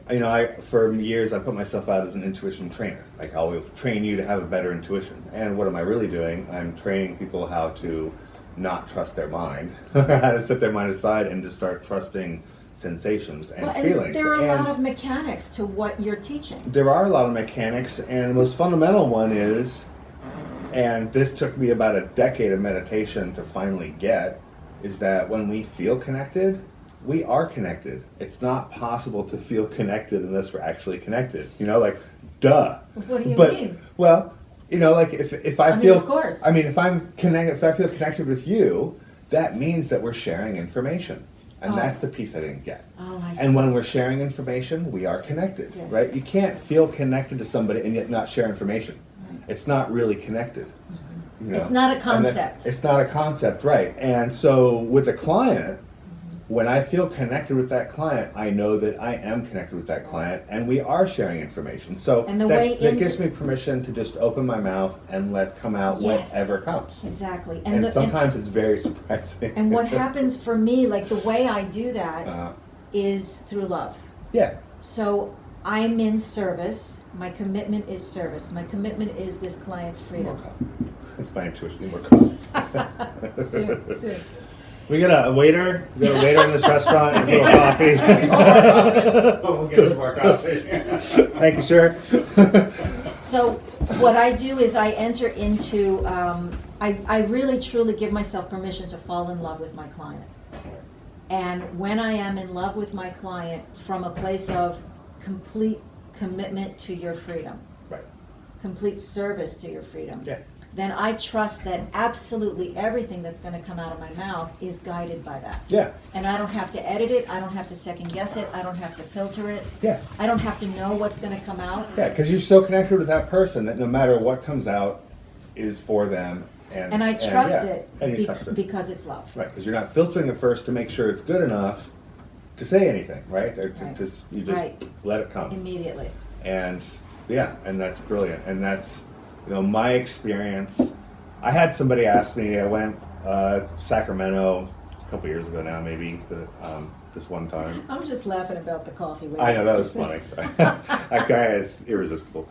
for years I put myself out as an intuition trainer. Like I will train you to have a better intuition. And what am I really doing? I'm training people how to not trust their mind, how to set their mind aside and to start trusting sensations and feelings. There are a lot of mechanics to what you're teaching. There are a lot of mechanics, and the most fundamental one is, and this took me about a decade of meditation to finally get, is that when we feel connected, we are connected. It's not possible to feel connected unless we're actually connected. Like, duh. What do you mean? Well, like if I mean, feel, of course. if I'm connected, if I feel connected with you, that means that we're sharing information. And that's the piece I didn't get. Oh, I see. And when we're sharing information, we are connected, Yes. right? You can't feel connected to somebody and yet not share information. Right. It's not really connected. It's not a concept. It's not a concept, right? And so with a client, when I feel connected with that client, I know that I am connected with that client, and we are sharing information. So And the way that into- gives me permission to just open my mouth and let come out Yes. whatever comes. Exactly. And sometimes it's very surprising. And what happens for me, like the way I do that is through love. Yeah. So I'm in service. My commitment is service. My commitment is this client's More freedom. coffee. That's my intuition. More coffee. Soon. We got a waiter. We got a waiter in this restaurant. And a little coffee. We'll get some more coffee. Thank you, sir. So what I do is I enter into, I really truly give myself permission to fall in love with my client. And when I am in love with my client from a place of complete commitment to your freedom, Right. complete service to your freedom, Yeah. then I trust that absolutely everything that's going to come out of my mouth is guided by that. Yeah. And I don't have to edit it, I don't have to second guess it, I don't have to filter it, Yeah. I don't have to know what's going to come out. Yeah, because you're so connected with that person that no matter what comes out is for them. And I trust yeah, it, and you trust it. because it's love. Right, because you're not filtering it first to make sure it's good enough to say anything, right? Or Right. you just Right. let it come. Immediately. And yeah, and that's brilliant. And that's, my experience. I had somebody ask me, I went Sacramento a couple years ago now, maybe, this one time. I'm just laughing about the coffee. I know, that was funny. That guy is irresistible.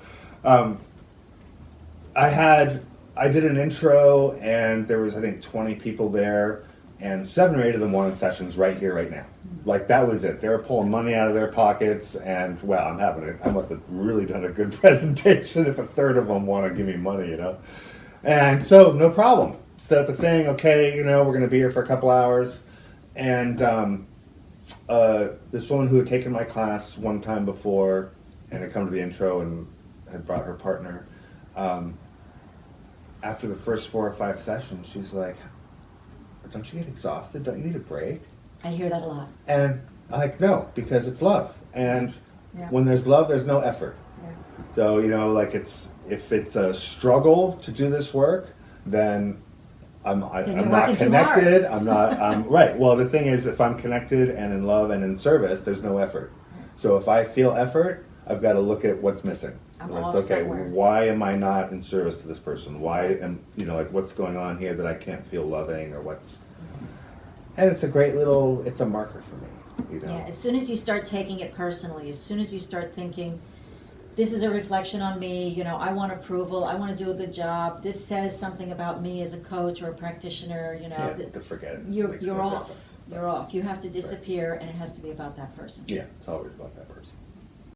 I did an intro, and there was, I think, 20 people there, and 7 or 8 of them wanted sessions right here, right now. Like, that was it. They were pulling money out of their pockets, and, well, I must have really done a good presentation if a third of them want to give me money, And so, no problem. Set up the thing, okay, we're going to be here for a couple hours. And this woman who had taken my class one time before and had come to the intro and had brought her partner, after the first 4 or 5 sessions, she's like, don't you get exhausted? Don't you need a break? I hear that a lot. And I'm like, no, because it's love. And Yeah. when there's love, there's no effort. Yeah. So, if it's a struggle to do this work, then I'm you're not working too hard. connected. Right. Well, the thing is, if I'm connected and in love and in service, there's no effort. So if I feel effort, I've got to look at what's missing. I'm It's off okay, somewhere. why am I not in service to this person? Why am, what's going on here that I can't feel loving, or and it's it's a marker for me, Yeah, as soon as you start taking it personally, as soon as you start thinking, this is a reflection on me, I want approval, I want to do a good job, this says something about me as a coach or a practitioner, Yeah, to forget it. you're Makes no off. difference. You're off. You have to disappear, and it has to be about that person. Yeah, it's always about that person.